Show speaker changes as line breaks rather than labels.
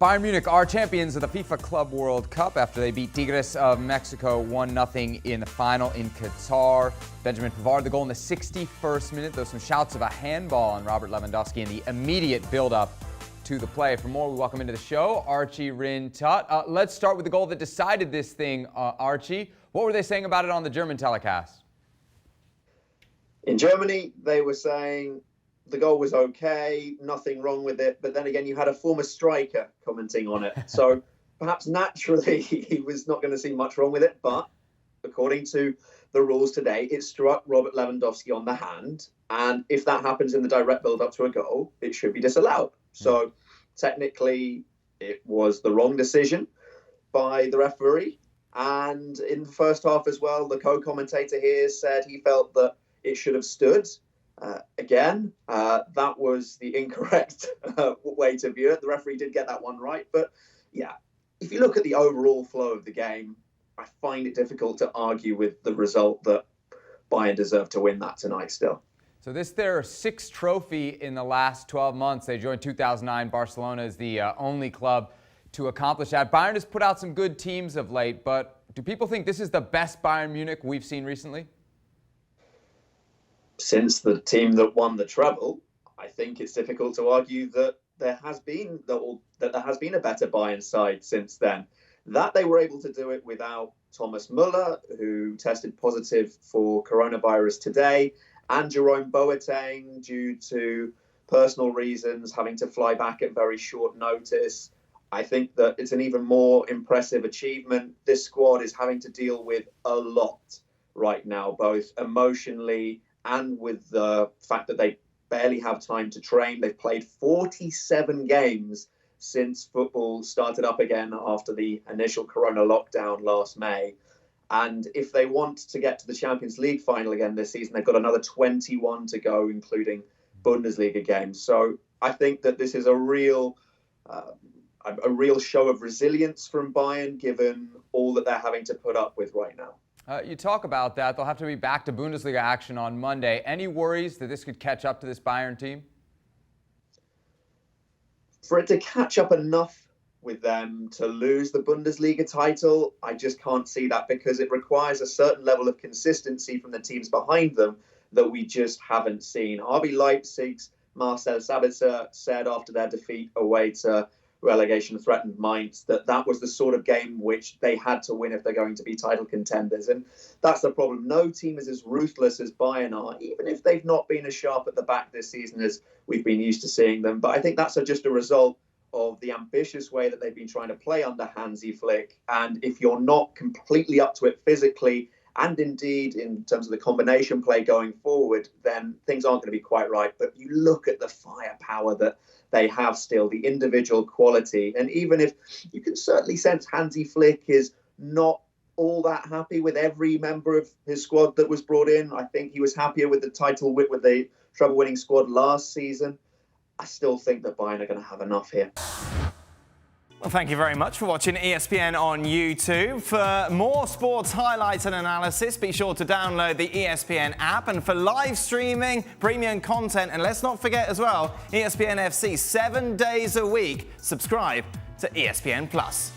Bayern Munich are champions of the FIFA Club World Cup after they beat Tigres of Mexico 1-0 in the final in Qatar. Benjamin Pavard, the goal in the 61st minute. There's some shouts of a handball on Robert Lewandowski in the immediate build-up to the play. For more, we welcome into the show Archie Rin-Tut. Let's start with the goal that decided this thing, Archie. What were they saying about it on the German telecast?
In Germany, they were saying the goal was okay, nothing wrong with it. But then again, you had a former striker commenting on it. So perhaps naturally he was not going to see much wrong with it. But according to the rules today, it struck Robert Lewandowski on the hand. And if that happens in the direct build-up to a goal, it should be disallowed. So technically, it was the wrong decision by the referee. And in the first half as well, the co-commentator here said he felt that it should have stood. That was the incorrect way to view it. The referee did get that one right. But yeah, if you look at the overall flow of the game, I find it difficult to argue with the result that Bayern deserved to win that tonight still.
So this their sixth trophy in the last 12 months. They joined 2009. Barcelona is the only club to accomplish that. Bayern has put out some good teams of late, but do people think this is the best Bayern Munich we've seen recently?
Since the team that won the treble, I think it's difficult to argue that there has been a better Bayern side since then. That they were able to do it without Thomas Müller, who tested positive for coronavirus today, and Jerome Boateng, due to personal reasons, having to fly back at very short notice. I think that it's an even more impressive achievement. This squad is having to deal with a lot right now, both emotionally and with the fact that they barely have time to train. They've played 47 games since football started up again after the initial corona lockdown last May. And if they want to get to the Champions League final again this season, they've got another 21 to go, including Bundesliga games. So I think that this is a real show of resilience from Bayern, given all that they're having to put up with right now.
You talk about that. They'll have to be back to Bundesliga action on Monday. Any worries that this could catch up to this Bayern team?
For it to catch up enough with them to lose the Bundesliga title, I just can't see that, because it requires a certain level of consistency from the teams behind them that we just haven't seen. RB Leipzig's Marcel Sabitzer said after their defeat away to relegation-threatened Mainz that was the sort of game which they had to win if they're going to be title contenders. And that's the problem. No team is as ruthless as Bayern are, even if they've not been as sharp at the back this season as we've been used to seeing them. But I think that's just a result of the ambitious way that they've been trying to play under Hansi Flick. And if you're not completely up to it physically, and indeed in terms of the combination play going forward, then things aren't going to be quite right. But you look at the firepower that they have still, the individual quality. And even if you can certainly sense Hansi Flick is not all that happy with every member of his squad that was brought in. I think he was happier with the treble-winning squad last season. I still think that Bayern are going to have enough here.
Well, thank you very much for watching ESPN on YouTube. For more sports highlights and analysis, be sure to download the ESPN app. And for live streaming, premium content, and let's not forget as well, ESPN FC 7 days a week. Subscribe to ESPN Plus.